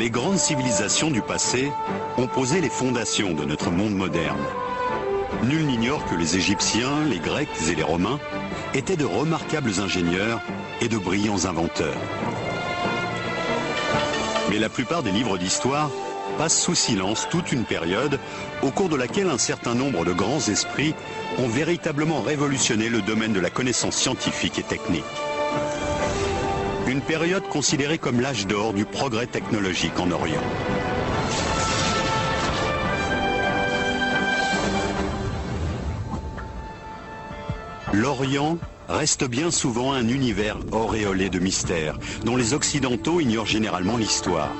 Les grandes civilisations du passé ont posé les fondations de notre monde moderne. Nul n'ignore que les Égyptiens, les Grecs et les Romains étaient de remarquables ingénieurs et de brillants inventeurs. Mais la plupart des livres d'histoire passent sous silence toute une période au cours de laquelle un certain nombre de grands esprits ont véritablement révolutionné le domaine de la connaissance scientifique et technique. Une période considérée comme l'âge d'or du progrès technologique en Orient. L'Orient reste bien souvent un univers auréolé de mystères, dont les Occidentaux ignorent généralement l'histoire.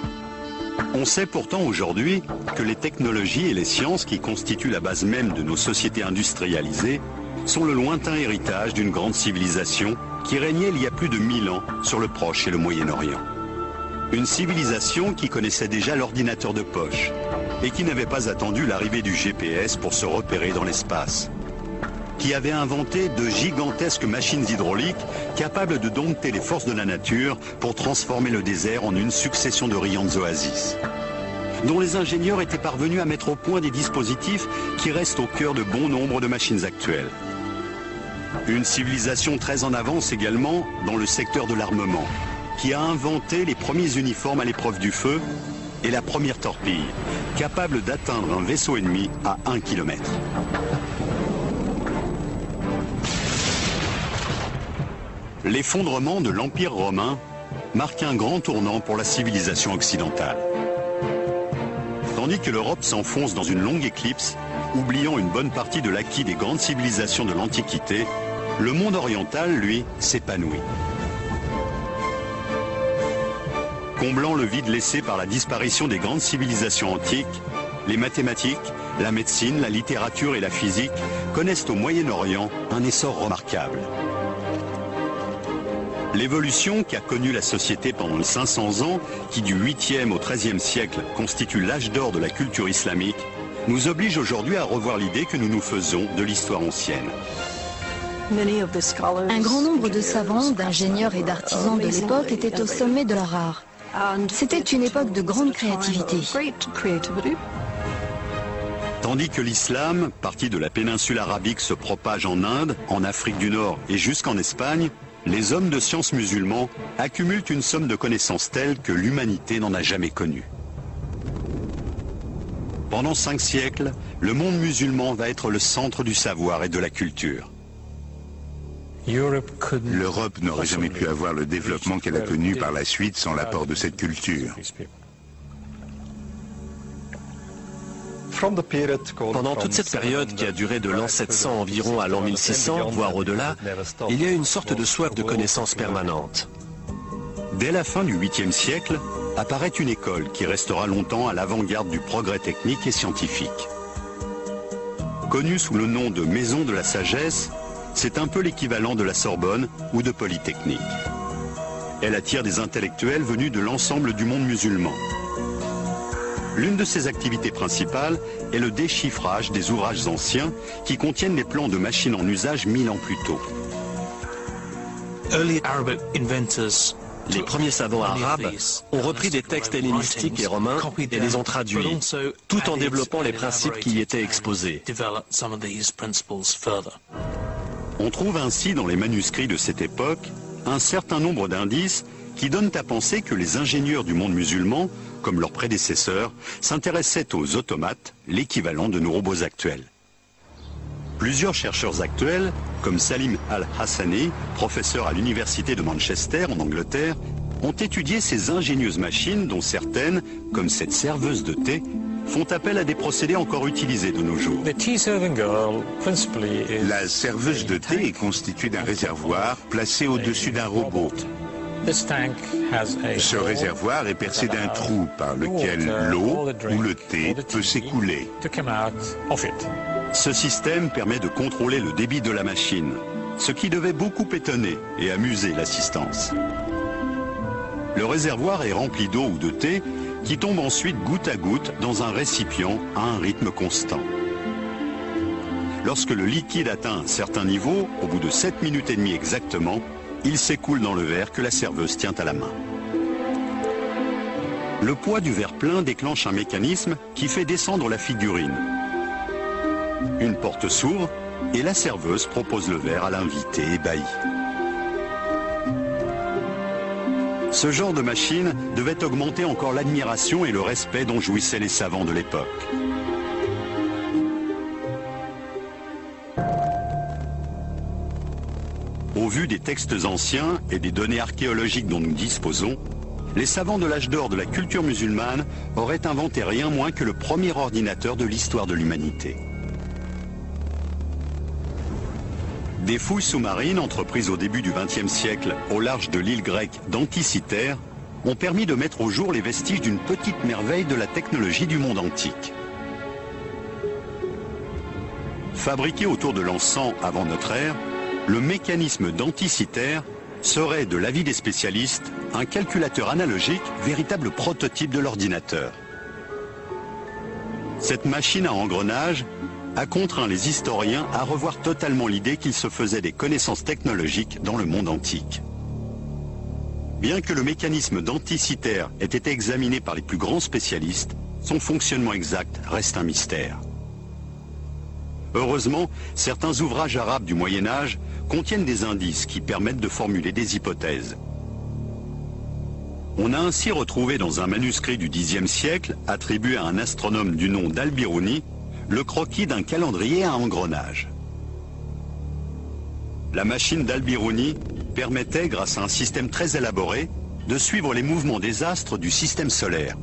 On sait pourtant aujourd'hui que les technologies et les sciences qui constituent la base même de nos sociétés industrialisées sont le lointain héritage d'une grande civilisation qui régnait il y a plus de 1000 ans sur le Proche et le Moyen-Orient. Une civilisation qui connaissait déjà l'ordinateur de poche et qui n'avait pas attendu l'arrivée du GPS pour se repérer dans l'espace, qui avait inventé de gigantesques machines hydrauliques capables de dompter les forces de la nature pour transformer le désert en une succession de riantes oasis, dont les ingénieurs étaient parvenus à mettre au point des dispositifs qui restent au cœur de bon nombre de machines actuelles. Une civilisation très en avance également dans le secteur de l'armement, qui a inventé les premiers uniformes à l'épreuve du feu et la première torpille, capable d'atteindre un vaisseau ennemi à 1 km. L'effondrement de l'Empire romain marque un grand tournant pour la civilisation occidentale. Tandis que l'Europe s'enfonce dans une longue éclipse, oubliant une bonne partie de l'acquis des grandes civilisations de l'Antiquité, le monde oriental, lui, s'épanouit. Comblant le vide laissé par la disparition des grandes civilisations antiques, les mathématiques, la médecine, la littérature et la physique connaissent au Moyen-Orient un essor remarquable. L'évolution qu'a connue la société pendant les 500 ans, qui du 8e au 13e siècle constitue l'âge d'or de la culture islamique, nous oblige aujourd'hui à revoir l'idée que nous nous faisons de l'histoire ancienne. Un grand nombre de savants, d'ingénieurs et d'artisans de l'époque étaient au sommet de leur art. C'était une époque de grande créativité. Tandis que l'islam, parti de la péninsule arabique, se propage en Inde, en Afrique du Nord et jusqu'en Espagne, les hommes de science musulmans accumulent une somme de connaissances telles que l'humanité n'en a jamais connue. Pendant 5 siècles, le monde musulman va être le centre du savoir et de la culture. L'Europe n'aurait jamais pu avoir le développement qu'elle a connu par la suite sans l'apport de cette culture. Pendant toute cette période qui a duré de l'an 700 environ à l'an 1600, voire au-delà, il y a une sorte de soif de connaissance permanente. Dès la fin du 8e siècle, apparaît une école qui restera longtemps à l'avant-garde du progrès technique et scientifique. Connue sous le nom de Maison de la Sagesse, c'est un peu l'équivalent de la Sorbonne ou de Polytechnique. Elle attire des intellectuels venus de l'ensemble du monde musulman. L'une de ses activités principales est le déchiffrage des ouvrages anciens qui contiennent les plans de machines en usage 1000 ans plus tôt. Les premiers savants arabes ont repris des textes hellénistiques et romains et les ont traduits, tout en développant les principes qui y étaient exposés. On trouve ainsi dans les manuscrits de cette époque un certain nombre d'indices qui donnent à penser que les ingénieurs du monde musulman, comme leurs prédécesseurs, s'intéressaient aux automates, l'équivalent de nos robots actuels. Plusieurs chercheurs actuels, comme Salim Al-Hassani, professeur à l'université de Manchester en Angleterre, ont étudié ces ingénieuses machines dont certaines, comme cette serveuse de thé, font appel à des procédés encore utilisés de nos jours. La serveuse de thé est constituée d'un réservoir placé au-dessus d'un robot. Ce réservoir est percé d'un trou par lequel l'eau ou le thé peut s'écouler. Ce système permet de contrôler le débit de la machine, ce qui devait beaucoup étonner et amuser l'assistance. Le réservoir est rempli d'eau ou de thé qui tombe ensuite goutte à goutte dans un récipient à un rythme constant. Lorsque le liquide atteint un certain niveau, au bout de 7 minutes et demie exactement, il s'écoule dans le verre que la serveuse tient à la main. Le poids du verre plein déclenche un mécanisme qui fait descendre la figurine. Une porte s'ouvre et la serveuse propose le verre à l'invité ébahi. Ce genre de machine devait augmenter encore l'admiration et le respect dont jouissaient les savants de l'époque. Au vu des textes anciens et des données archéologiques dont nous disposons, les savants de l'âge d'or de la culture musulmane auraient inventé rien moins que le premier ordinateur de l'histoire de l'humanité. Des fouilles sous-marines entreprises au début du XXe siècle au large de l'île grecque d'Anticythère ont permis de mettre au jour les vestiges d'une petite merveille de la technologie du monde antique. Fabriqué autour de l'an 100 avant notre ère, le mécanisme d'Anticythère serait, de l'avis des spécialistes, un calculateur analogique, véritable prototype de l'ordinateur. Cette machine à engrenages a contraint les historiens à revoir totalement l'idée qu'ils se faisaient des connaissances technologiques dans le monde antique. Bien que le mécanisme d'Anticythère ait été examiné par les plus grands spécialistes, son fonctionnement exact reste un mystère. Heureusement, certains ouvrages arabes du Moyen-Âge contiennent des indices qui permettent de formuler des hypothèses. On a ainsi retrouvé dans un manuscrit du Xe siècle, attribué à un astronome du nom d'Al-Biruni, le croquis d'un calendrier à engrenages. La machine d'Al-Biruni permettait, grâce à un système très élaboré, de suivre les mouvements des astres du système solaire.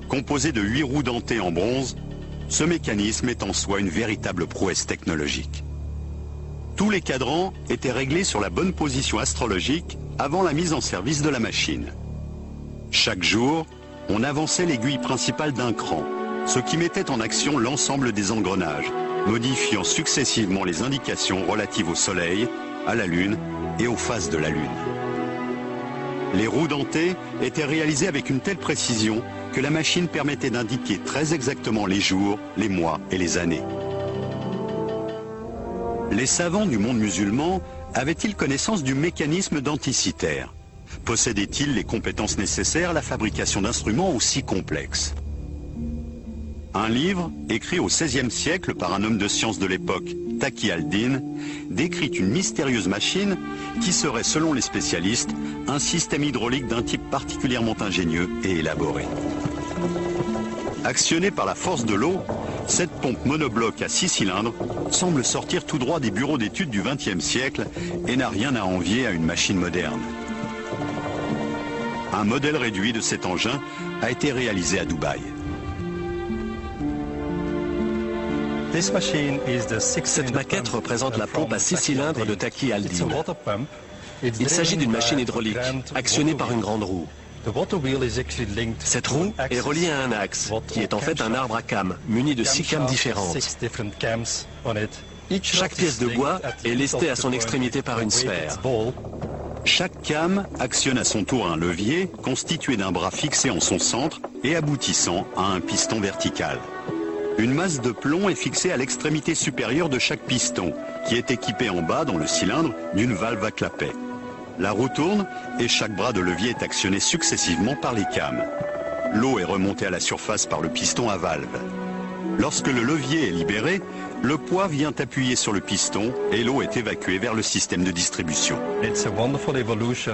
Composé de 8 roues dentées en bronze, ce mécanisme est en soi une véritable prouesse technologique. Tous les cadrans étaient réglés sur la bonne position astrologique avant la mise en service de la machine. Chaque jour, on avançait l'aiguille principale d'un cran, ce qui mettait en action l'ensemble des engrenages, modifiant successivement les indications relatives au Soleil, à la Lune et aux phases de la Lune. Les roues dentées étaient réalisées avec une telle précision que la machine permettait d'indiquer très exactement les jours, les mois et les années. Les savants du monde musulman avaient-ils connaissance du mécanisme d'Anticythère? Possédaient-ils les compétences nécessaires à la fabrication d'instruments aussi complexes? Un livre, écrit au XVIe siècle par un homme de science de l'époque, Taqi al-Din, décrit une mystérieuse machine qui serait, selon les spécialistes, un système hydraulique d'un type particulièrement ingénieux et élaboré. Actionnée par la force de l'eau, cette pompe monobloc à 6 cylindres semble sortir tout droit des bureaux d'études du XXe siècle et n'a rien à envier à une machine moderne. Un modèle réduit de cet engin a été réalisé à Dubaï. Cette maquette représente la pompe à 6 cylindres de Taqi al-Din. Il s'agit d'une machine hydraulique, actionnée par une grande roue. Cette roue est reliée à un axe, qui est en fait un arbre à cames, muni de 6 cames différentes. Chaque pièce de bois est lestée à son extrémité par une sphère. Chaque came actionne à son tour un levier constitué d'un bras fixé en son centre et aboutissant à un piston vertical. Une masse de plomb est fixée à l'extrémité supérieure de chaque piston, qui est équipé en bas, dans le cylindre, d'une valve à clapet. La roue tourne et chaque bras de levier est actionné successivement par les cames. L'eau est remontée à la surface par le piston à valve. Lorsque le levier est libéré, le poids vient appuyer sur le piston et l'eau est évacuée vers le système de distribution.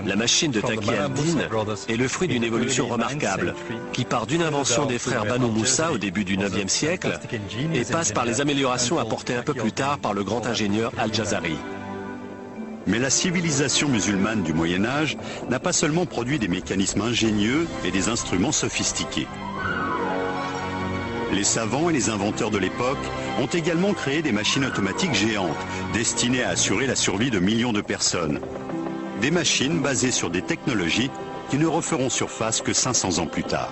La machine de Taqi al-Din est le fruit d'une évolution remarquable qui part d'une invention des frères Banu Moussa au début du IXe siècle et passe par les améliorations apportées un peu plus tard par le grand ingénieur Al-Jazari. Mais la civilisation musulmane du Moyen-Âge n'a pas seulement produit des mécanismes ingénieux et des instruments sophistiqués. Les savants et les inventeurs de l'époque ont également créé des machines automatiques géantes, destinées à assurer la survie de millions de personnes. Des machines basées sur des technologies qui ne referont surface que 500 ans plus tard.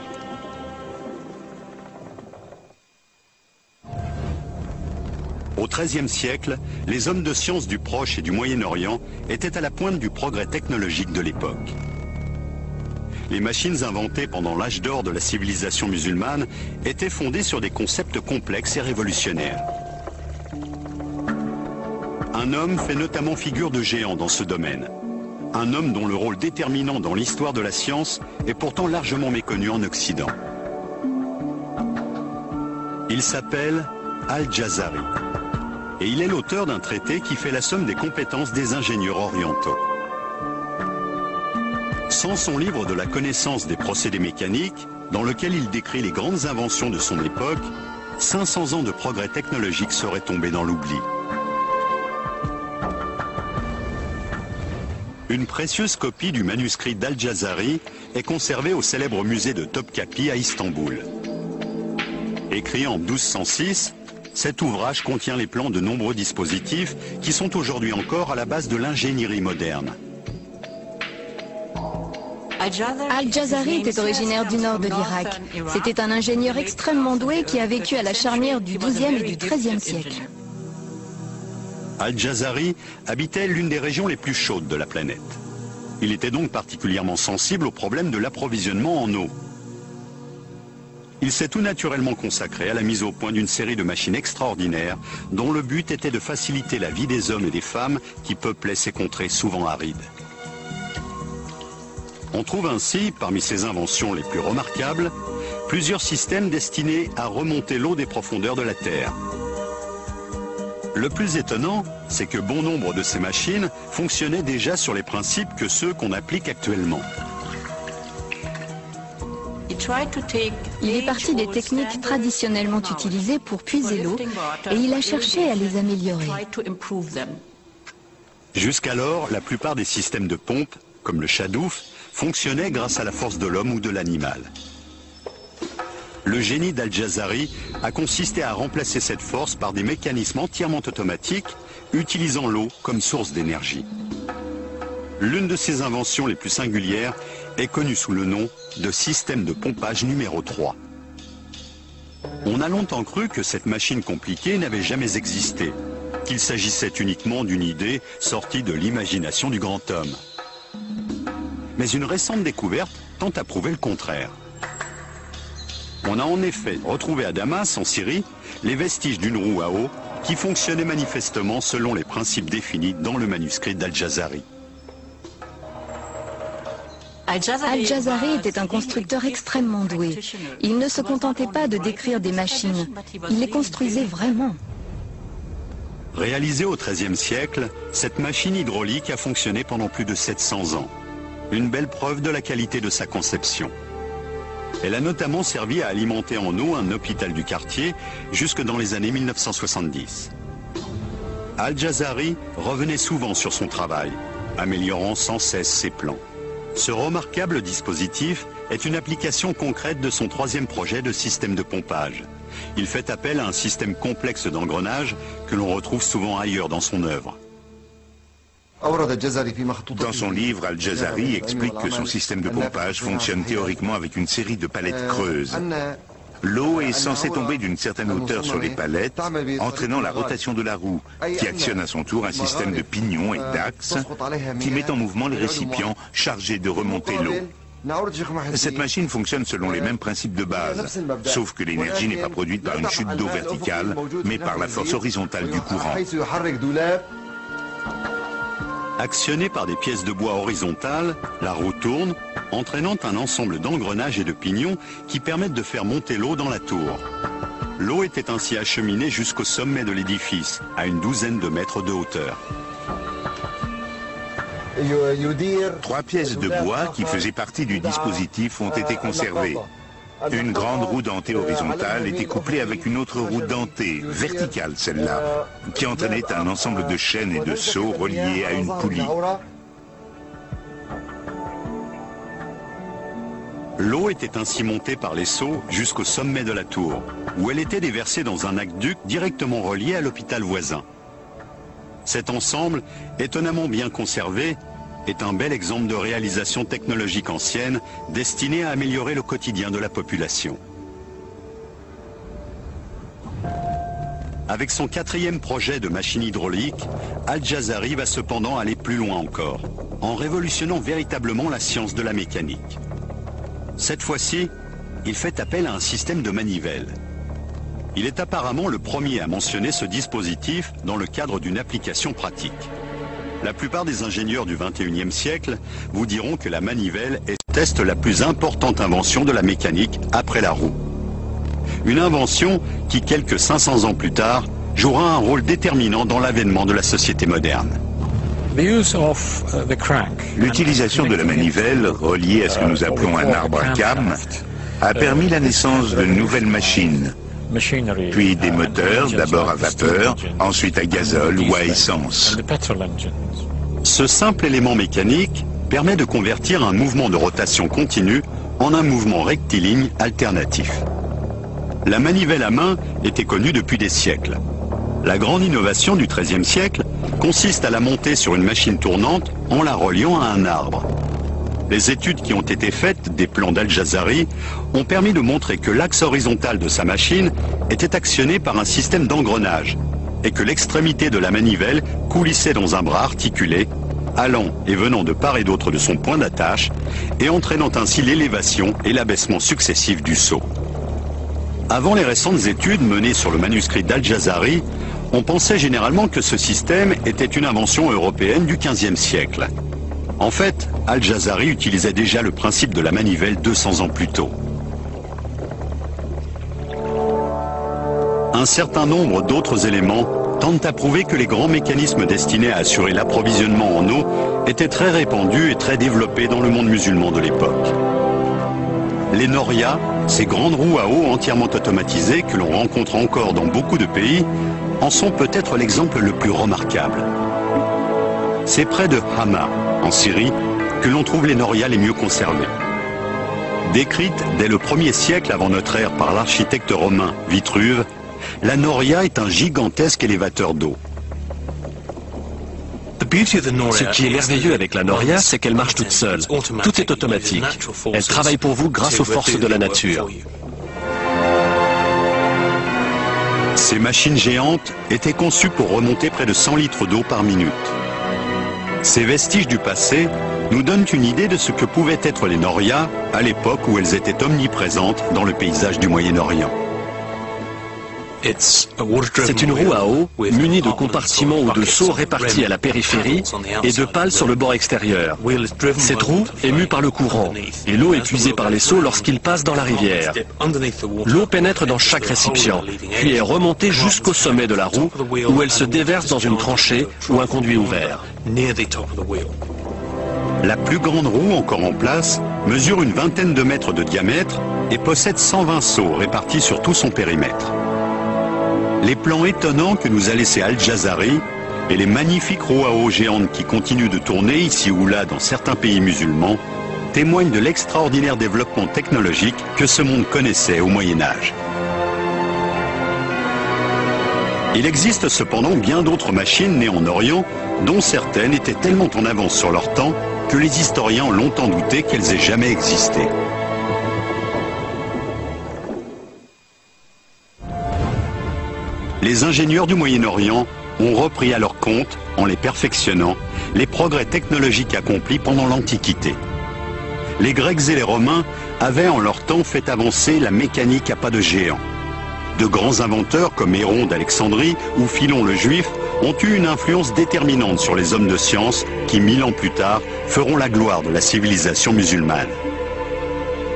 Au XIIIe siècle, les hommes de science du Proche et du Moyen-Orient étaient à la pointe du progrès technologique de l'époque. Les machines inventées pendant l'âge d'or de la civilisation musulmane étaient fondées sur des concepts complexes et révolutionnaires. Un homme fait notamment figure de géant dans ce domaine. un homme dont le rôle déterminant dans l'histoire de la science est pourtant largement méconnu en Occident. Il s'appelle Al-Jazari et il est l'auteur d'un traité qui fait la somme des compétences des ingénieurs orientaux. Sans son livre de la connaissance des procédés mécaniques, dans lequel il décrit les grandes inventions de son époque, 500 ans de progrès technologiques seraient tombés dans l'oubli. Une précieuse copie du manuscrit d'Al-Jazari est conservée au célèbre musée de Topkapi à Istanbul. Écrit en 1206, cet ouvrage contient les plans de nombreux dispositifs qui sont aujourd'hui encore à la base de l'ingénierie moderne. Al-Jazari était originaire du nord de l'Irak. C'était un ingénieur extrêmement doué qui a vécu à la charnière du XIIe et du XIIIe siècle. Al-Jazari habitait l'une des régions les plus chaudes de la planète. Il était donc particulièrement sensible au problème de l'approvisionnement en eau. Il s'est tout naturellement consacré à la mise au point d'une série de machines extraordinaires dont le but était de faciliter la vie des hommes et des femmes qui peuplaient ces contrées souvent arides. On trouve ainsi, parmi ses inventions les plus remarquables, plusieurs systèmes destinés à remonter l'eau des profondeurs de la Terre. Le plus étonnant, c'est que bon nombre de ces machines fonctionnaient déjà sur les principes que ceux qu'on applique actuellement. Il est parti des techniques traditionnellement utilisées pour puiser l'eau et il a cherché à les améliorer. Jusqu'alors, la plupart des systèmes de pompe, comme le Shadouf, fonctionnaient grâce à la force de l'homme ou de l'animal. Le génie d'Al-Jazari a consisté à remplacer cette force par des mécanismes entièrement automatiques, utilisant l'eau comme source d'énergie. L'une de ses inventions les plus singulières est connue sous le nom de système de pompage numéro 3. On a longtemps cru que cette machine compliquée n'avait jamais existé, qu'il s'agissait uniquement d'une idée sortie de l'imagination du grand homme. Mais une récente découverte tente à prouver le contraire. On a en effet retrouvé à Damas, en Syrie, les vestiges d'une roue à eau qui fonctionnait manifestement selon les principes définis dans le manuscrit d'Al-Jazari. Al-Jazari était un constructeur extrêmement doué. Il ne se contentait pas de décrire des machines, il les construisait vraiment. Réalisée au XIIIe siècle, cette machine hydraulique a fonctionné pendant plus de 700 ans. Une belle preuve de la qualité de sa conception. Elle a notamment servi à alimenter en eau un hôpital du quartier jusque dans les années 1970. Al-Jazari revenait souvent sur son travail, améliorant sans cesse ses plans. Ce remarquable dispositif est une application concrète de son troisième projet de système de pompage. Il fait appel à un système complexe d'engrenage que l'on retrouve souvent ailleurs dans son œuvre. Dans son livre, Al-Jazari explique que son système de pompage fonctionne théoriquement avec une série de palettes creuses. L'eau est censée tomber d'une certaine hauteur sur les palettes, entraînant la rotation de la roue, qui actionne à son tour un système de pignons et d'axes qui met en mouvement les récipients chargés de remonter l'eau. Cette machine fonctionne selon les mêmes principes de base, sauf que l'énergie n'est pas produite par une chute d'eau verticale, mais par la force horizontale du courant. Actionnée par des pièces de bois horizontales, la roue tourne, entraînant un ensemble d'engrenages et de pignons qui permettent de faire monter l'eau dans la tour. L'eau était ainsi acheminée jusqu'au sommet de l'édifice, à une douzaine de mètres de hauteur. 3 pièces de bois qui faisaient partie du dispositif ont été conservées. Une grande roue dentée horizontale était couplée avec une autre roue dentée, verticale celle-là, qui entraînait un ensemble de chaînes et de seaux reliés à une poulie. L'eau était ainsi montée par les seaux jusqu'au sommet de la tour, où elle était déversée dans un aqueduc directement relié à l'hôpital voisin. Cet ensemble, étonnamment bien conservé, est un bel exemple de réalisation technologique ancienne destinée à améliorer le quotidien de la population. Avec son 4e projet de machine hydraulique, Al-Jazari va cependant aller plus loin encore, en révolutionnant véritablement la science de la mécanique. Cette fois-ci, il fait appel à un système de manivelle. Il est apparemment le premier à mentionner ce dispositif dans le cadre d'une application pratique. La plupart des ingénieurs du XXIe siècle vous diront que la manivelle est la plus importante invention de la mécanique après la roue. Une invention qui, quelques 500 ans plus tard, jouera un rôle déterminant dans l'avènement de la société moderne. L'utilisation de la manivelle, reliée à ce que nous appelons un arbre à cames, a permis la naissance de nouvelles machines, puis des moteurs, d'abord à vapeur, ensuite à gazole ou à essence. Ce simple élément mécanique permet de convertir un mouvement de rotation continue en un mouvement rectiligne alternatif. La manivelle à main était connue depuis des siècles. La grande innovation du XIIIe siècle consiste à la monter sur une machine tournante en la reliant à un arbre. Les études qui ont été faites des plans d'Al-Jazari ont permis de montrer que l'axe horizontal de sa machine était actionné par un système d'engrenage et que l'extrémité de la manivelle coulissait dans un bras articulé, allant et venant de part et d'autre de son point d'attache et entraînant ainsi l'élévation et l'abaissement successifs du seau. Avant les récentes études menées sur le manuscrit d'Al-Jazari, on pensait généralement que ce système était une invention européenne du XVe siècle. En fait, Al-Jazari utilisait déjà le principe de la manivelle 200 ans plus tôt. Un certain nombre d'autres éléments tentent à prouver que les grands mécanismes destinés à assurer l'approvisionnement en eau étaient très répandus et très développés dans le monde musulman de l'époque. Les norias, ces grandes roues à eau entièrement automatisées que l'on rencontre encore dans beaucoup de pays, en sont peut-être l'exemple le plus remarquable. C'est près de Hama, en Syrie, que l'on trouve les norias les mieux conservés. Décrite dès le 1er siècle avant notre ère par l'architecte romain Vitruve, la noria est un gigantesque élévateur d'eau. Ce qui est merveilleux avec la noria, c'est qu'elle marche toute seule. Tout est automatique. Elle travaille pour vous grâce aux forces de la nature. Ces machines géantes étaient conçues pour remonter près de 100 litres d'eau par minute. Ces vestiges du passé nous donnent une idée de ce que pouvaient être les norias à l'époque où elles étaient omniprésentes dans le paysage du Moyen-Orient. C'est une roue à eau munie de compartiments ou de seaux répartis à la périphérie et de pales sur le bord extérieur. Cette roue est mue par le courant et l'eau est puisée par les seaux lorsqu'ils passent dans la rivière. L'eau pénètre dans chaque récipient, puis est remontée jusqu'au sommet de la roue où elle se déverse dans une tranchée ou un conduit ouvert. La plus grande roue encore en place mesure une vingtaine de mètres de diamètre et possède 120 seaux répartis sur tout son périmètre. Les plans étonnants que nous a laissés Al-Jazari et les magnifiques roues à eau géantes qui continuent de tourner ici ou là dans certains pays musulmans témoignent de l'extraordinaire développement technologique que ce monde connaissait au Moyen-Âge. Il existe cependant bien d'autres machines nées en Orient dont certaines étaient tellement en avance sur leur temps que les historiens ont longtemps douté qu'elles aient jamais existé. Les ingénieurs du Moyen-Orient ont repris à leur compte, en les perfectionnant, les progrès technologiques accomplis pendant l'Antiquité. Les Grecs et les Romains avaient en leur temps fait avancer la mécanique à pas de géant. De grands inventeurs comme Héron d'Alexandrie ou Philon le Juif ont eu une influence déterminante sur les hommes de science qui, 1000 ans plus tard, feront la gloire de la civilisation musulmane.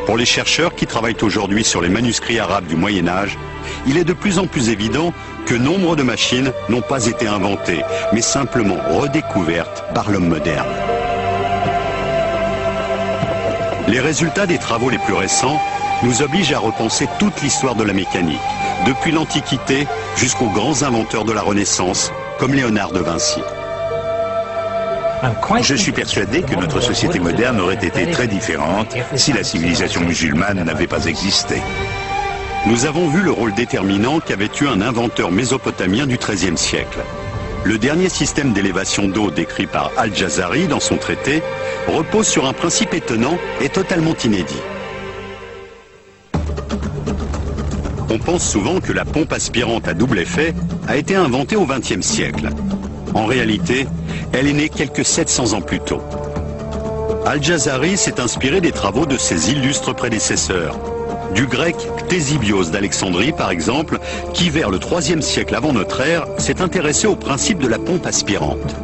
Pour les chercheurs qui travaillent aujourd'hui sur les manuscrits arabes du Moyen-Âge, il est de plus en plus évident que nombre de machines n'ont pas été inventées, mais simplement redécouvertes par l'homme moderne. Les résultats des travaux les plus récents nous obligent à repenser toute l'histoire de la mécanique, depuis l'Antiquité jusqu'aux grands inventeurs de la Renaissance, comme Léonard de Vinci. Je suis persuadé que notre société moderne aurait été très différente si la civilisation musulmane n'avait pas existé. Nous avons vu le rôle déterminant qu'avait eu un inventeur mésopotamien du XIIIe siècle. Le dernier système d'élévation d'eau décrit par Al-Jazari dans son traité repose sur un principe étonnant et totalement inédit. On pense souvent que la pompe aspirante à double effet a été inventée au XXe siècle. En réalité, elle est née quelques 700 ans plus tôt. Al-Jazari s'est inspiré des travaux de ses illustres prédécesseurs, du grec Ctésibios d'Alexandrie par exemple, qui vers le IIIe siècle avant notre ère s'est intéressé au principe de la pompe aspirante.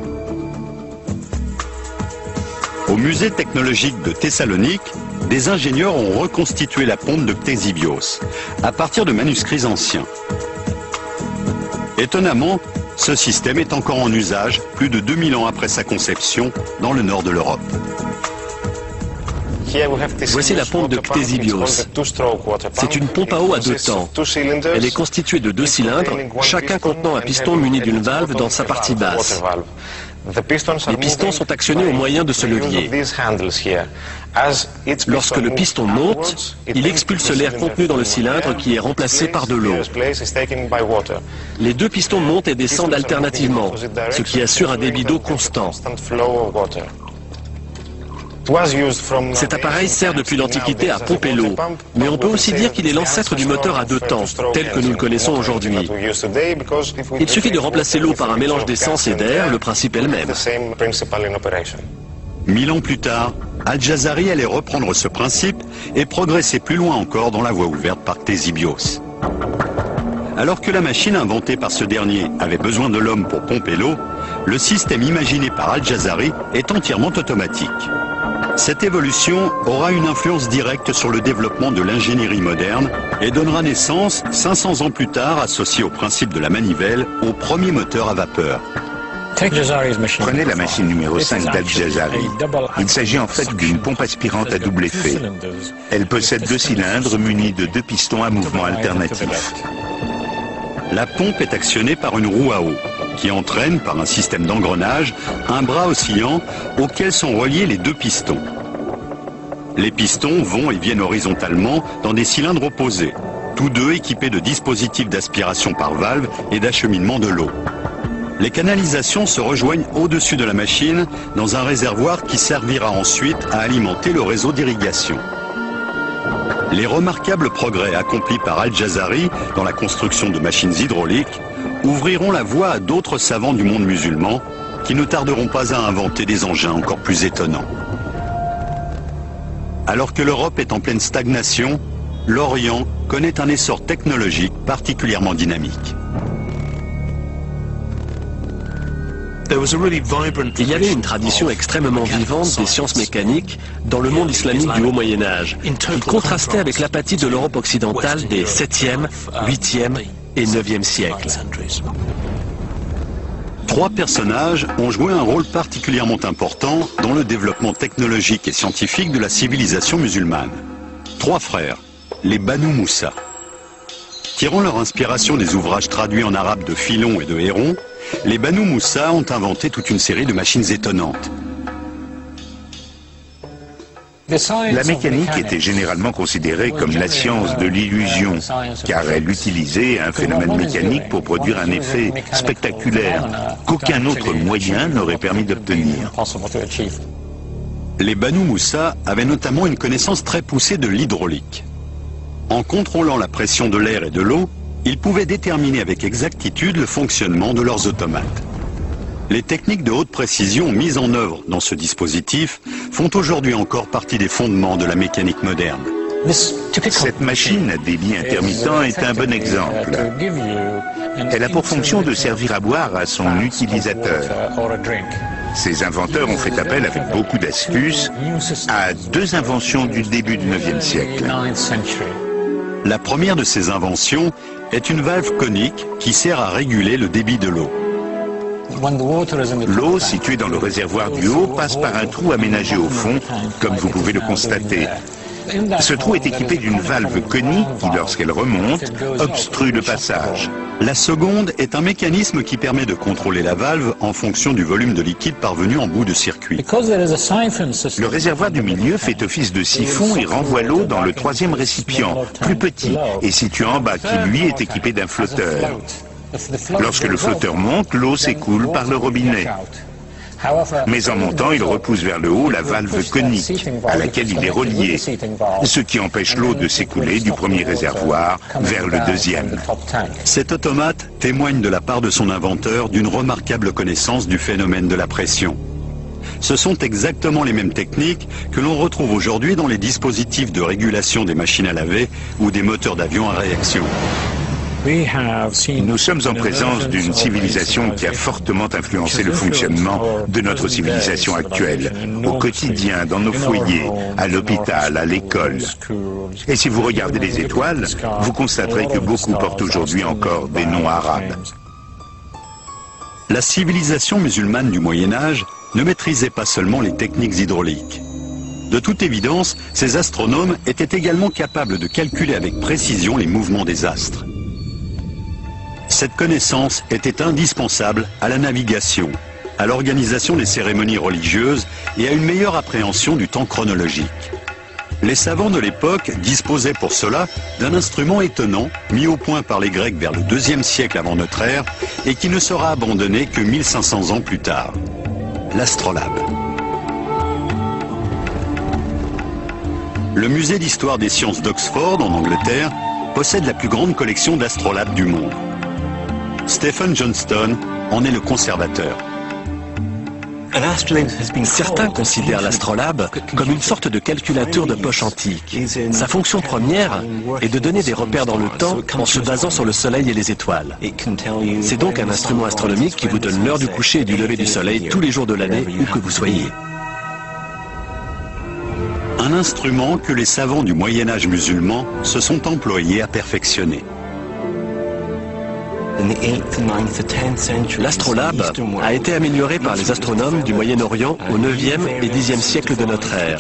musée technologique de Thessalonique, des ingénieurs ont reconstitué la pompe de Ctésibios à partir de manuscrits anciens. Étonnamment, ce système est encore en usage plus de 2000 ans après sa conception dans le nord de l'Europe. Voici la pompe de Ctésibios. C'est une pompe à eau à 2 temps. Elle est constituée de 2 cylindres, chacun contenant un piston muni d'une valve dans sa partie basse. Les pistons sont actionnés au moyen de ce levier. Lorsque le piston monte, il expulse l'air contenu dans le cylindre qui est remplacé par de l'eau. Les 2 pistons montent et descendent alternativement, ce qui assure un débit d'eau constant. Cet appareil sert depuis l'Antiquité à pomper l'eau, mais on peut aussi dire qu'il est l'ancêtre du moteur à 2 temps, tel que nous le connaissons aujourd'hui. Il suffit de remplacer l'eau par un mélange d'essence et d'air, le principe est le même. 1000 ans plus tard, Al-Jazari allait reprendre ce principe et progresser plus loin encore dans la voie ouverte par Ctésibios. Alors que la machine inventée par ce dernier avait besoin de l'homme pour pomper l'eau, le système imaginé par Al-Jazari est entièrement automatique. Cette évolution aura une influence directe sur le développement de l'ingénierie moderne et donnera naissance, 500 ans plus tard, associé au principe de la manivelle, au premier moteur à vapeur. Prenez la machine numéro 5 d'Al-Jazari. Il s'agit en fait d'une pompe aspirante à double effet. Elle possède 2 cylindres munis de 2 pistons à mouvement alternatif. La pompe est actionnée par une roue à eau, qui entraîne, par un système d'engrenage, un bras oscillant auquel sont reliés les 2 pistons. Les pistons vont et viennent horizontalement dans des cylindres opposés, tous 2 équipés de dispositifs d'aspiration par valve et d'acheminement de l'eau. Les canalisations se rejoignent au-dessus de la machine dans un réservoir qui servira ensuite à alimenter le réseau d'irrigation. Les remarquables progrès accomplis par Al-Jazari dans la construction de machines hydrauliques ouvriront la voie à d'autres savants du monde musulman qui ne tarderont pas à inventer des engins encore plus étonnants. Alors que l'Europe est en pleine stagnation, l'Orient connaît un essor technologique particulièrement dynamique. Il y avait une tradition extrêmement vivante des sciences mécaniques dans le monde islamique du Haut Moyen-Âge, qui contrastait avec l'apathie de l'Europe occidentale des 7e, 8e et 9e siècles. 3 personnages ont joué un rôle particulièrement important dans le développement technologique et scientifique de la civilisation musulmane. 3 frères, les Banu Moussa. Tirant leur inspiration des ouvrages traduits en arabe de Philon et de Héron, les Banu Moussa ont inventé toute une série de machines étonnantes. La mécanique était généralement considérée comme la science de l'illusion, car elle utilisait un phénomène mécanique pour produire un effet spectaculaire qu'aucun autre moyen n'aurait permis d'obtenir. Les Banu Moussa avaient notamment une connaissance très poussée de l'hydraulique. En contrôlant la pression de l'air et de l'eau, ils pouvaient déterminer avec exactitude le fonctionnement de leurs automates. Les techniques de haute précision mises en œuvre dans ce dispositif font aujourd'hui encore partie des fondements de la mécanique moderne. Cette machine à débit intermittent est un bon exemple. Elle a pour fonction de servir à boire à son utilisateur. Ses inventeurs ont fait appel avec beaucoup d'astuces à 2 inventions du début du IXe siècle. La première de ces inventions est une valve conique qui sert à réguler le débit de l'eau. L'eau située dans le réservoir du haut passe par un trou aménagé au fond, comme vous pouvez le constater. Ce trou est équipé d'une valve conique qui, lorsqu'elle remonte, obstrue le passage. La seconde est un mécanisme qui permet de contrôler la valve en fonction du volume de liquide parvenu en bout de circuit. Le réservoir du milieu fait office de siphon et renvoie l'eau dans le 3e récipient, plus petit et situé en bas, qui lui est équipé d'un flotteur. Lorsque le flotteur monte, l'eau s'écoule par le robinet. Mais en montant, il repousse vers le haut la valve conique à laquelle il est relié, ce qui empêche l'eau de s'écouler du premier réservoir vers le 2e. Cet automate témoigne de la part de son inventeur d'une remarquable connaissance du phénomène de la pression. Ce sont exactement les mêmes techniques que l'on retrouve aujourd'hui dans les dispositifs de régulation des machines à laver ou des moteurs d'avion à réaction. Nous sommes en présence d'une civilisation qui a fortement influencé le fonctionnement de notre civilisation actuelle, au quotidien, dans nos foyers, à l'hôpital, à l'école. Et si vous regardez les étoiles, vous constaterez que beaucoup portent aujourd'hui encore des noms arabes. La civilisation musulmane du Moyen-Âge ne maîtrisait pas seulement les techniques hydrauliques. De toute évidence, ces astronomes étaient également capables de calculer avec précision les mouvements des astres. Cette connaissance était indispensable à la navigation, à l'organisation des cérémonies religieuses et à une meilleure appréhension du temps chronologique. Les savants de l'époque disposaient pour cela d'un instrument étonnant, mis au point par les Grecs vers le IIe siècle avant notre ère et qui ne sera abandonné que 1500 ans plus tard, l'astrolabe. Le musée d'histoire des sciences d'Oxford, en Angleterre, possède la plus grande collection d'astrolabes du monde. Stephen Johnston en est le conservateur. Certains considèrent l'astrolabe comme une sorte de calculateur de poche antique. Sa fonction première est de donner des repères dans le temps en se basant sur le soleil et les étoiles. C'est donc un instrument astronomique qui vous donne l'heure du coucher et du lever du soleil tous les jours de l'année, où que vous soyez. Un instrument que les savants du Moyen-Âge musulman se sont employés à perfectionner. L'astrolabe a été amélioré par les astronomes du Moyen-Orient au 9e et 10e siècle de notre ère.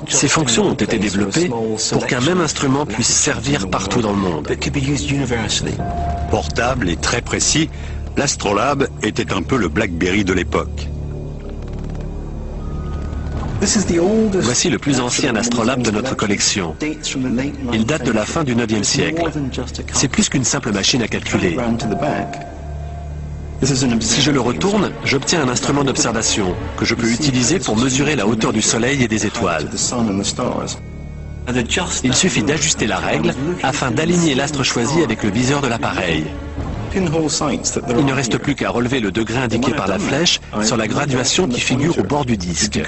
Ces fonctions ont été développées pour qu'un même instrument puisse servir partout dans le monde. Portable et très précis, l'astrolabe était un peu le BlackBerry de l'époque. Voici le plus ancien astrolabe de notre collection. Il date de la fin du 9e siècle. C'est plus qu'une simple machine à calculer. Si je le retourne, j'obtiens un instrument d'observation que je peux utiliser pour mesurer la hauteur du soleil et des étoiles. Il suffit d'ajuster la règle afin d'aligner l'astre choisi avec le viseur de l'appareil. Il ne reste plus qu'à relever le degré indiqué par la flèche sur la graduation qui figure au bord du disque.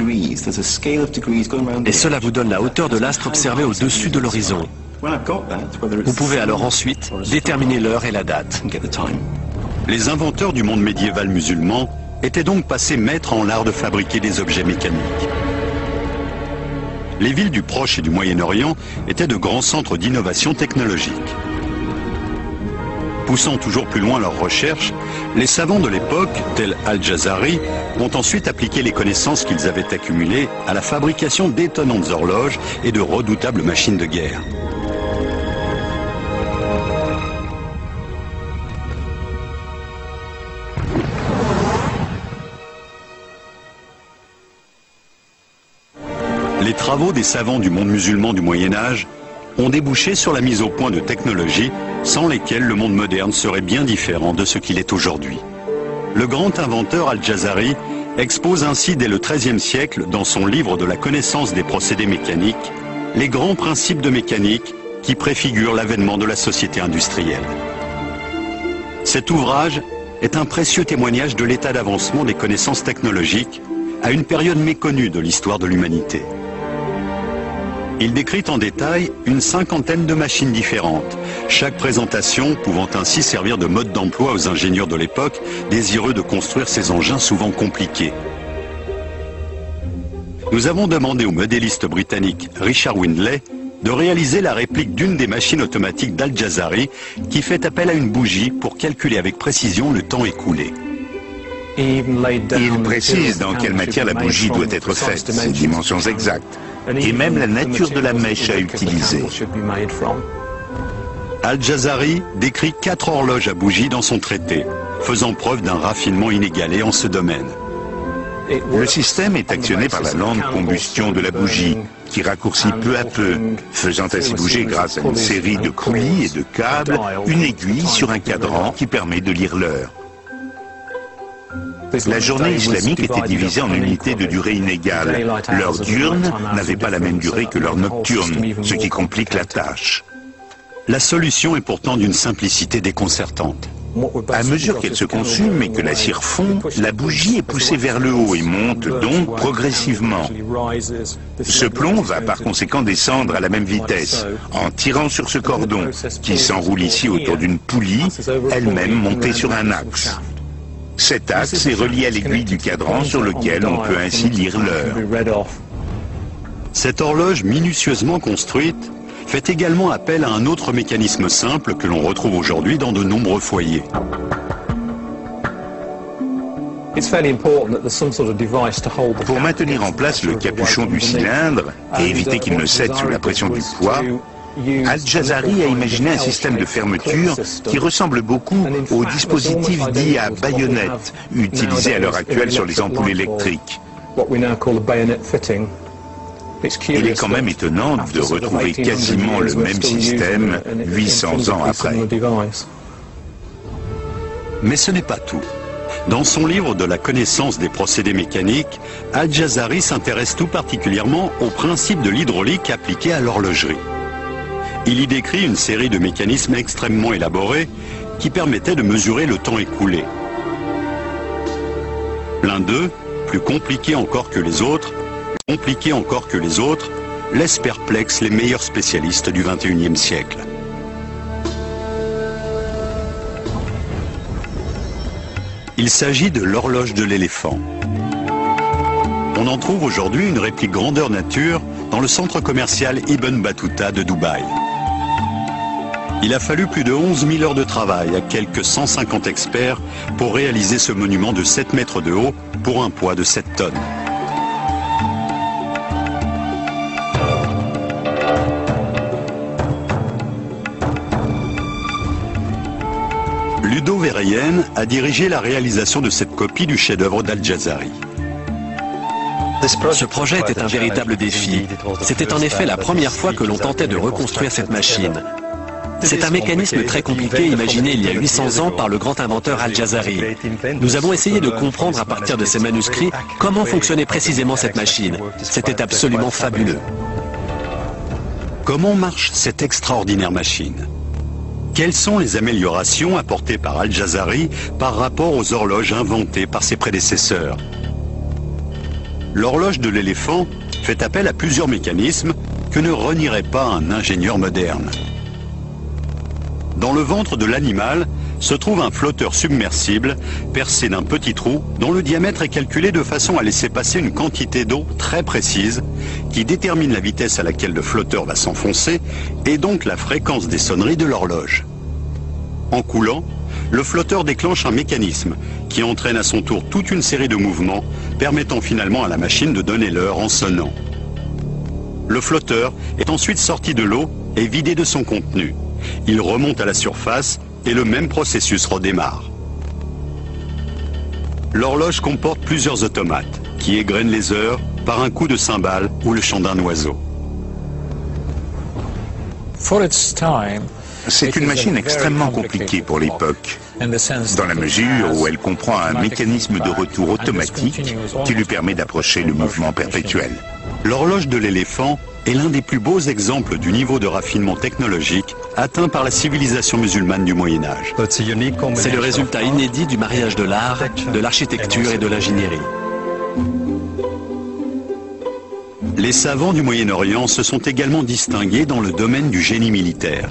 Et cela vous donne la hauteur de l'astre observé au-dessus de l'horizon. Vous pouvez alors ensuite déterminer l'heure et la date. Les inventeurs du monde médiéval musulman étaient donc passés maîtres en l'art de fabriquer des objets mécaniques. Les villes du Proche et du Moyen-Orient étaient de grands centres d'innovation technologique. Poussant toujours plus loin leurs recherches, les savants de l'époque, tels Al-Jazari, ont ensuite appliqué les connaissances qu'ils avaient accumulées à la fabrication d'étonnantes horloges et de redoutables machines de guerre. Les travaux des savants du monde musulman du Moyen-Âge ont débouché sur la mise au point de technologies sans lesquelles le monde moderne serait bien différent de ce qu'il est aujourd'hui. Le grand inventeur Al-Jazari expose ainsi dès le XIIIe siècle, dans son livre de la connaissance des procédés mécaniques, les grands principes de mécanique qui préfigurent l'avènement de la société industrielle. Cet ouvrage est un précieux témoignage de l'état d'avancement des connaissances technologiques à une période méconnue de l'histoire de l'humanité. Il décrit en détail une cinquantaine de machines différentes, chaque présentation pouvant ainsi servir de mode d'emploi aux ingénieurs de l'époque désireux de construire ces engins souvent compliqués. Nous avons demandé au modéliste britannique Richard Windley de réaliser la réplique d'une des machines automatiques d'Al-Jazari qui fait appel à une bougie pour calculer avec précision le temps écoulé. Il précise dans quelle matière la bougie doit être faite, ses dimensions exactes, et même la nature de la mèche à utiliser. Al-Jazari décrit 4 horloges à bougie dans son traité, faisant preuve d'un raffinement inégalé en ce domaine. Le système est actionné par la lente combustion de la bougie, qui raccourcit peu à peu, faisant ainsi bouger grâce à une série de poulies et de câbles, une aiguille sur un cadran qui permet de lire l'heure. La journée islamique était divisée en unités de durée inégales. L'heure diurne n'avait pas la même durée que l'heure nocturne, ce qui complique la tâche. La solution est pourtant d'une simplicité déconcertante. À mesure qu'elle se consume et que la cire fond, la bougie est poussée vers le haut et monte donc progressivement. Ce plomb va par conséquent descendre à la même vitesse, en tirant sur ce cordon, qui s'enroule ici autour d'une poulie, elle-même montée sur un axe. Cet axe est relié à l'aiguille du cadran sur lequel on peut ainsi lire l'heure. Cette horloge minutieusement construite fait également appel à un autre mécanisme simple que l'on retrouve aujourd'hui dans de nombreux foyers. Pour maintenir en place le capuchon du cylindre et éviter qu'il ne cède sous la pression du poids, Al-Jazari a imaginé un système de fermeture qui ressemble beaucoup au dispositif dit à baïonnette, utilisé à l'heure actuelle sur les ampoules électriques. Il est quand même étonnant de retrouver quasiment le même système 800 ans après. Mais ce n'est pas tout. Dans son livre de la connaissance des procédés mécaniques, Al-Jazari s'intéresse tout particulièrement au principe de l'hydraulique appliqué à l'horlogerie. Il y décrit une série de mécanismes extrêmement élaborés qui permettaient de mesurer le temps écoulé. L'un d'eux, plus compliqué encore que les autres, laisse perplexes les meilleurs spécialistes du XXIe siècle. Il s'agit de l'horloge de l'éléphant. On en trouve aujourd'hui une réplique grandeur nature dans le centre commercial Ibn Battuta de Dubaï. Il a fallu plus de 11 000 heures de travail à quelques 150 experts pour réaliser ce monument de 7 mètres de haut pour un poids de 7 tonnes. Ludo Verheyen a dirigé la réalisation de cette copie du chef-d'œuvre d'Al-Jazari. Ce projet était un véritable défi. C'était en effet la première fois que l'on tentait de reconstruire cette machine. C'est un mécanisme très compliqué imaginé il y a 800 ans par le grand inventeur Al-Jazari. Nous avons essayé de comprendre à partir de ces manuscrits comment fonctionnait précisément cette machine. C'était absolument fabuleux. Comment marche cette extraordinaire machine ? Quelles sont les améliorations apportées par Al-Jazari par rapport aux horloges inventées par ses prédécesseurs ? L'horloge de l'éléphant fait appel à plusieurs mécanismes que ne renierait pas un ingénieur moderne. Dans le ventre de l'animal se trouve un flotteur submersible percé d'un petit trou dont le diamètre est calculé de façon à laisser passer une quantité d'eau très précise qui détermine la vitesse à laquelle le flotteur va s'enfoncer et donc la fréquence des sonneries de l'horloge. En coulant, le flotteur déclenche un mécanisme qui entraîne à son tour toute une série de mouvements permettant finalement à la machine de donner l'heure en sonnant. Le flotteur est ensuite sorti de l'eau et vidé de son contenu. Il remonte à la surface et le même processus redémarre. L'horloge comporte plusieurs automates qui égrènent les heures par un coup de cymbale ou le chant d'un oiseau. C'est une machine extrêmement compliquée pour l'époque, dans la mesure où elle comprend un mécanisme de retour automatique qui lui permet d'approcher le mouvement perpétuel. L'horloge de l'éléphant est l'un des plus beaux exemples du niveau de raffinement technologique atteint par la civilisation musulmane du Moyen-Âge. C'est le résultat inédit du mariage de l'art, de l'architecture et de l'ingénierie. Les savants du Moyen-Orient se sont également distingués dans le domaine du génie militaire.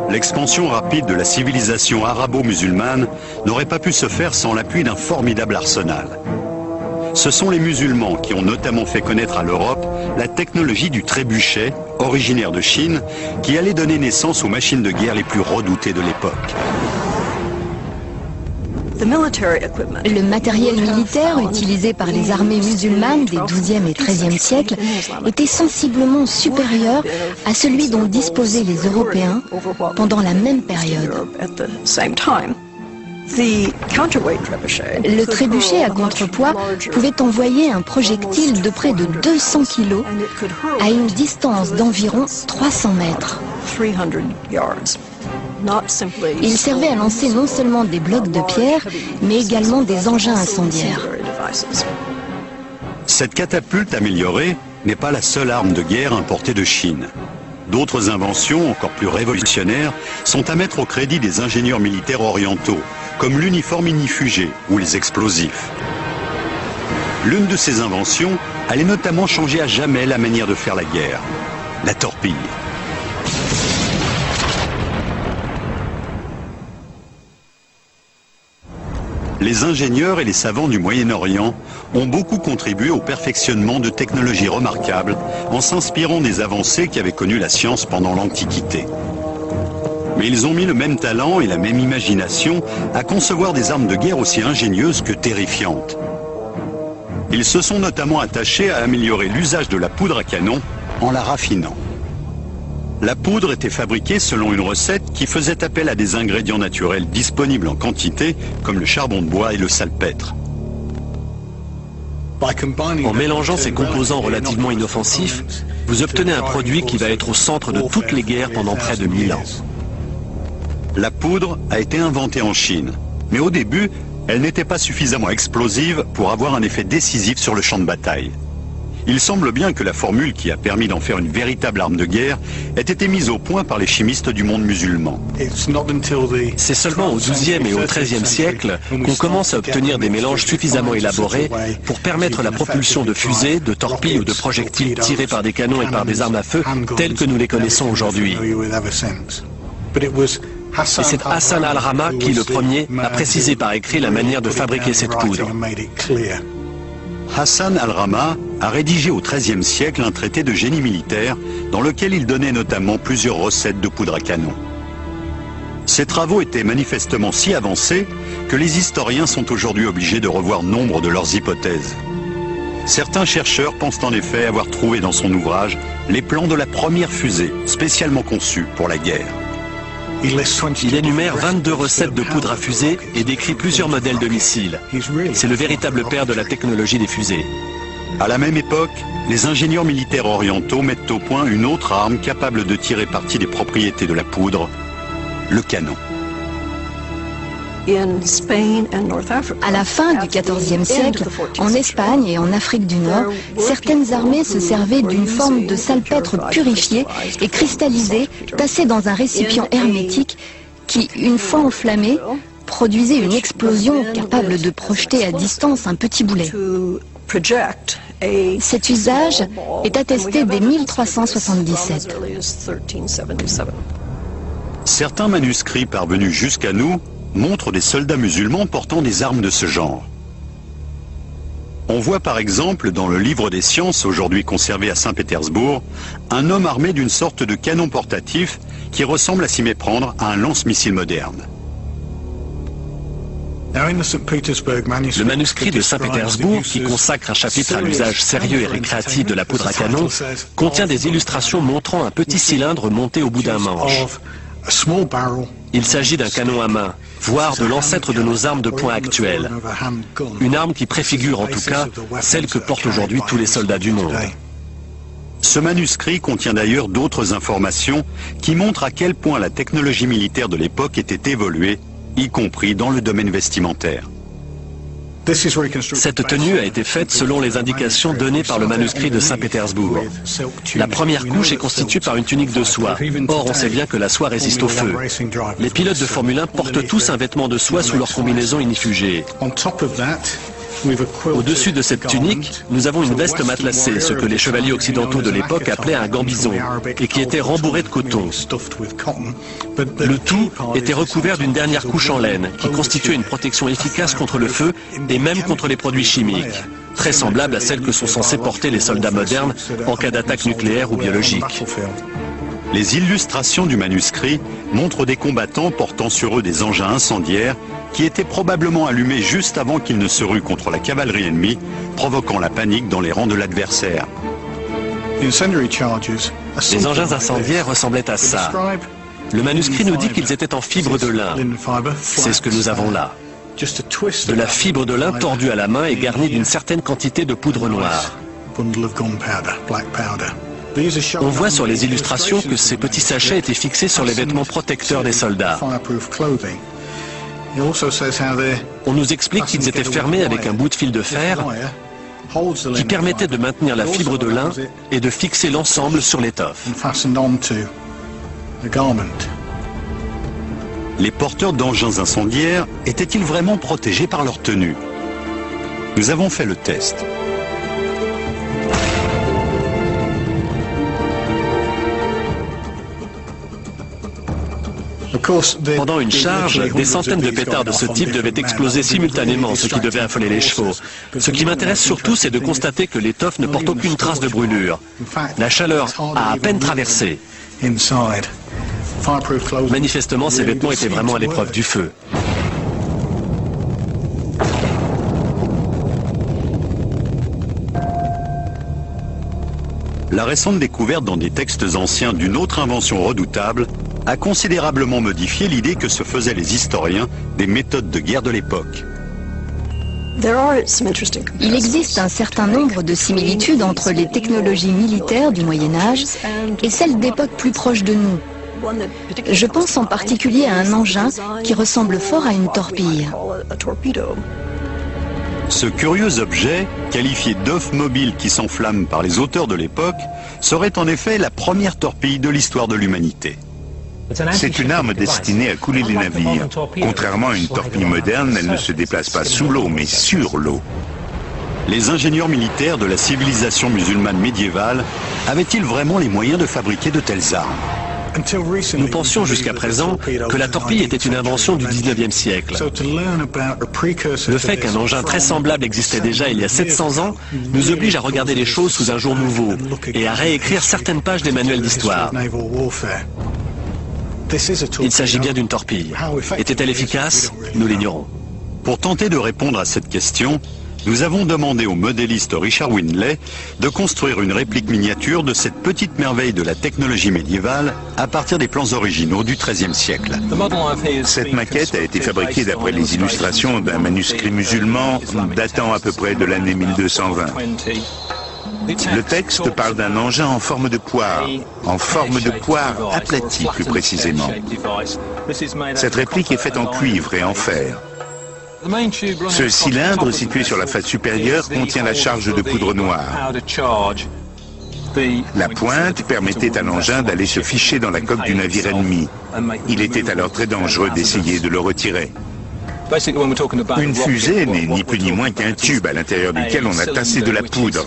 L'expansion rapide de la civilisation arabo-musulmane n'aurait pas pu se faire sans l'appui d'un formidable arsenal. Ce sont les musulmans qui ont notamment fait connaître à l'Europe la technologie du trébuchet, originaire de Chine, qui allait donner naissance aux machines de guerre les plus redoutées de l'époque. Le matériel militaire utilisé par les armées musulmanes des XIIe et XIIIe siècles était sensiblement supérieur à celui dont disposaient les Européens pendant la même période. Le trébuchet à contrepoids pouvait envoyer un projectile de près de 200 kg à une distance d'environ 300 mètres. Il servait à lancer non seulement des blocs de pierre, mais également des engins incendiaires. Cette catapulte améliorée n'est pas la seule arme de guerre importée de Chine. D'autres inventions, encore plus révolutionnaires, sont à mettre au crédit des ingénieurs militaires orientaux, comme l'uniforme ignifugé ou les explosifs. L'une de ces inventions allait notamment changer à jamais la manière de faire la guerre, la torpille. Les ingénieurs et les savants du Moyen-Orient ont beaucoup contribué au perfectionnement de technologies remarquables en s'inspirant des avancées qu'avait connues la science pendant l'Antiquité. Mais ils ont mis le même talent et la même imagination à concevoir des armes de guerre aussi ingénieuses que terrifiantes. Ils se sont notamment attachés à améliorer l'usage de la poudre à canon en la raffinant. La poudre était fabriquée selon une recette qui faisait appel à des ingrédients naturels disponibles en quantité, comme le charbon de bois et le salpêtre. En mélangeant ces composants relativement inoffensifs, vous obtenez un produit qui va être au centre de toutes les guerres pendant près de 1000 ans. La poudre a été inventée en Chine, mais au début, elle n'était pas suffisamment explosive pour avoir un effet décisif sur le champ de bataille. Il semble bien que la formule qui a permis d'en faire une véritable arme de guerre ait été mise au point par les chimistes du monde musulman. C'est seulement au XIIe et au XIIIe siècle qu'on commence à obtenir des mélanges suffisamment élaborés pour permettre la propulsion de fusées, de torpilles ou de projectiles tirés par des canons et par des armes à feu telles que nous les connaissons aujourd'hui. Et c'est Hassan al-Rama qui, le premier, a précisé par écrit la manière de fabriquer cette poudre. Hassan al-Rama a rédigé au XIIIe siècle un traité de génie militaire dans lequel il donnait notamment plusieurs recettes de poudre à canon. Ces travaux étaient manifestement si avancés que les historiens sont aujourd'hui obligés de revoir nombre de leurs hypothèses. Certains chercheurs pensent en effet avoir trouvé dans son ouvrage les plans de la première fusée spécialement conçue pour la guerre. Il énumère 22 recettes de poudre à fusée et décrit plusieurs modèles de missiles. C'est le véritable père de la technologie des fusées. À la même époque, les ingénieurs militaires orientaux mettent au point une autre arme capable de tirer parti des propriétés de la poudre, le canon. À la fin du XIVe siècle, en Espagne et en Afrique du Nord, certaines armées se servaient d'une forme de salpêtre purifié et cristallisé, tassé dans un récipient hermétique qui, une fois enflammé, produisait une explosion capable de projeter à distance un petit boulet. Cet usage est attesté dès 1377. Certains manuscrits parvenus jusqu'à nous montrent des soldats musulmans portant des armes de ce genre. On voit par exemple dans le livre des sciences, aujourd'hui conservé à Saint-Pétersbourg, un homme armé d'une sorte de canon portatif qui ressemble à s'y méprendre à un lance-missile moderne. Le manuscrit de Saint-Pétersbourg, qui consacre un chapitre à l'usage sérieux et récréatif de la poudre à canon, contient des illustrations montrant un petit cylindre monté au bout d'un manche. Il s'agit d'un canon à main, voire de l'ancêtre de nos armes de poing actuelles. Une arme qui préfigure en tout cas celle que portent aujourd'hui tous les soldats du monde. Ce manuscrit contient d'ailleurs d'autres informations qui montrent à quel point la technologie militaire de l'époque était évoluée, y compris dans le domaine vestimentaire. Cette tenue a été faite selon les indications données par le manuscrit de Saint-Pétersbourg. La première couche est constituée par une tunique de soie. Or, on sait bien que la soie résiste au feu. Les pilotes de Formule 1 portent tous un vêtement de soie sous leur combinaison ignifugée. Au-dessus de cette tunique, nous avons une veste matelassée, ce que les chevaliers occidentaux de l'époque appelaient un gambison, et qui était rembourré de coton. Le tout était recouvert d'une dernière couche en laine, qui constituait une protection efficace contre le feu et même contre les produits chimiques, très semblable à celle que sont censés porter les soldats modernes en cas d'attaque nucléaire ou biologique. Les illustrations du manuscrit montrent des combattants portant sur eux des engins incendiaires qui étaient probablement allumés juste avant qu'ils ne se ruent contre la cavalerie ennemie, provoquant la panique dans les rangs de l'adversaire. Les engins incendiaires ressemblaient à ça. Le manuscrit nous dit qu'ils étaient en fibre de lin. C'est ce que nous avons là. De la fibre de lin tordue à la main et garnie d'une certaine quantité de poudre noire. On voit sur les illustrations que ces petits sachets étaient fixés sur les vêtements protecteurs des soldats. On nous explique qu'ils étaient fermés avec un bout de fil de fer qui permettait de maintenir la fibre de lin et de fixer l'ensemble sur l'étoffe. Les porteurs d'engins incendiaires étaient-ils vraiment protégés par leur tenue? Nous avons fait le test. Pendant une charge, des centaines de pétards de ce type devaient exploser simultanément, ce qui devait affoler les chevaux. Ce qui m'intéresse surtout, c'est de constater que l'étoffe ne porte aucune trace de brûlure. La chaleur a à peine traversé. Manifestement, ces vêtements étaient vraiment à l'épreuve du feu. La récente découverte dans des textes anciens d'une autre invention redoutable a considérablement modifié l'idée que se faisaient les historiens des méthodes de guerre de l'époque. Il existe un certain nombre de similitudes entre les technologies militaires du Moyen-Âge et celles d'époques plus proches de nous. Je pense en particulier à un engin qui ressemble fort à une torpille. Ce curieux objet, qualifié d'œuf mobile qui s'enflamme par les auteurs de l'époque, serait en effet la première torpille de l'histoire de l'humanité. C'est une arme destinée à couler les navires. Contrairement à une torpille moderne, elle ne se déplace pas sous l'eau, mais sur l'eau. Les ingénieurs militaires de la civilisation musulmane médiévale avaient-ils vraiment les moyens de fabriquer de telles armes? Nous pensions jusqu'à présent que la torpille était une invention du 19e siècle. Le fait qu'un engin très semblable existait déjà il y a 700 ans nous oblige à regarder les choses sous un jour nouveau et à réécrire certaines pages des manuels d'histoire. Il s'agit bien d'une torpille. Était-elle efficace? Nous l'ignorons. Pour tenter de répondre à cette question, nous avons demandé au modéliste Richard Windley de construire une réplique miniature de cette petite merveille de la technologie médiévale à partir des plans originaux du XIIIe siècle. Cette maquette a été fabriquée d'après les illustrations d'un manuscrit musulman datant à peu près de l'année 1220. Le texte parle d'un engin en forme de poire aplati plus précisément. Cette réplique est faite en cuivre et en fer. Ce cylindre situé sur la face supérieure contient la charge de poudre noire. La pointe permettait à l'engin d'aller se ficher dans la coque du navire ennemi. Il était alors très dangereux d'essayer de le retirer. Une fusée n'est ni plus ni moins qu'un tube à l'intérieur duquel on a tassé de la poudre.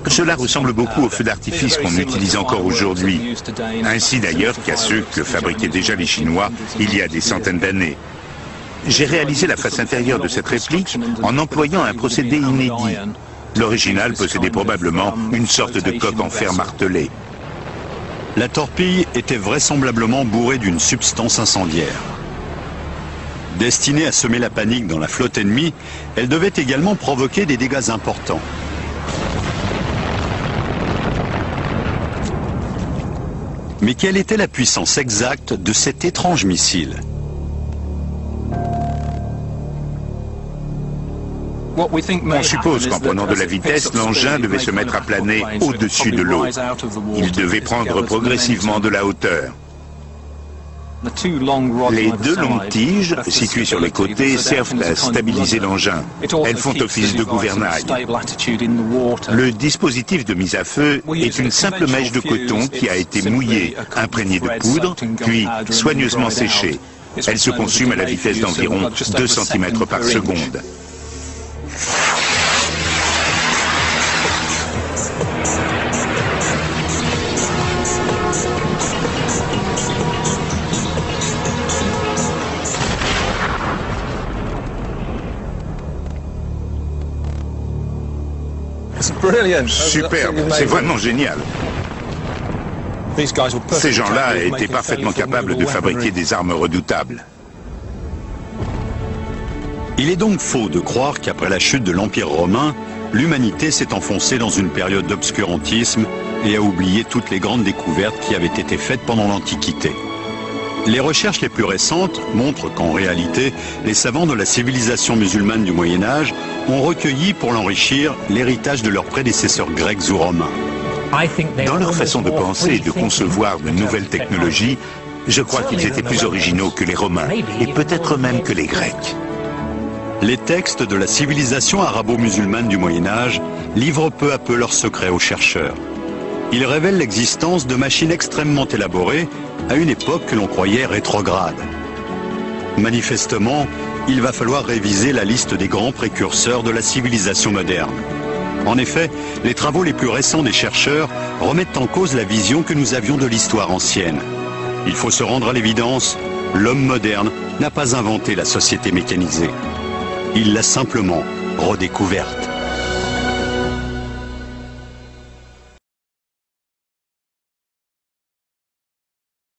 Cela ressemble beaucoup aux feux d'artifice qu'on utilise encore aujourd'hui, ainsi d'ailleurs qu'à ceux que fabriquaient déjà les Chinois il y a des centaines d'années. J'ai réalisé la face intérieure de cette réplique en employant un procédé inédit. L'original possédait probablement une sorte de coque en fer martelé. La torpille était vraisemblablement bourrée d'une substance incendiaire. Destinée à semer la panique dans la flotte ennemie, elle devait également provoquer des dégâts importants. Mais quelle était la puissance exacte de cet étrange missile? On suppose qu'en prenant de la vitesse, l'engin devait se mettre à planer au-dessus de l'eau. Il devait prendre progressivement de la hauteur. Les deux longues tiges, situées sur les côtés, servent à stabiliser l'engin. Elles font office de gouvernail. Le dispositif de mise à feu est une simple mèche de coton qui a été mouillée, imprégnée de poudre, puis soigneusement séchée. Elle se consume à la vitesse d'environ 2 cm par seconde. Superbe, c'est vraiment génial. Ces gens-là étaient parfaitement capables de fabriquer des armes redoutables. Il est donc faux de croire qu'après la chute de l'Empire romain, l'humanité s'est enfoncée dans une période d'obscurantisme et a oublié toutes les grandes découvertes qui avaient été faites pendant l'Antiquité. Les recherches les plus récentes montrent qu'en réalité, les savants de la civilisation musulmane du Moyen-Âge ont recueilli pour l'enrichir l'héritage de leurs prédécesseurs grecs ou romains. Dans leur façon de penser et de concevoir de nouvelles technologies, je crois qu'ils étaient plus originaux que les Romains, et peut-être même que les Grecs. Les textes de la civilisation arabo-musulmane du Moyen-Âge livrent peu à peu leurs secrets aux chercheurs. Ils révèlent l'existence de machines extrêmement élaborées à une époque que l'on croyait rétrograde. Manifestement, il va falloir réviser la liste des grands précurseurs de la civilisation moderne. En effet, les travaux les plus récents des chercheurs remettent en cause la vision que nous avions de l'histoire ancienne. Il faut se rendre à l'évidence, l'homme moderne n'a pas inventé la société mécanisée. Il l'a simplement redécouverte.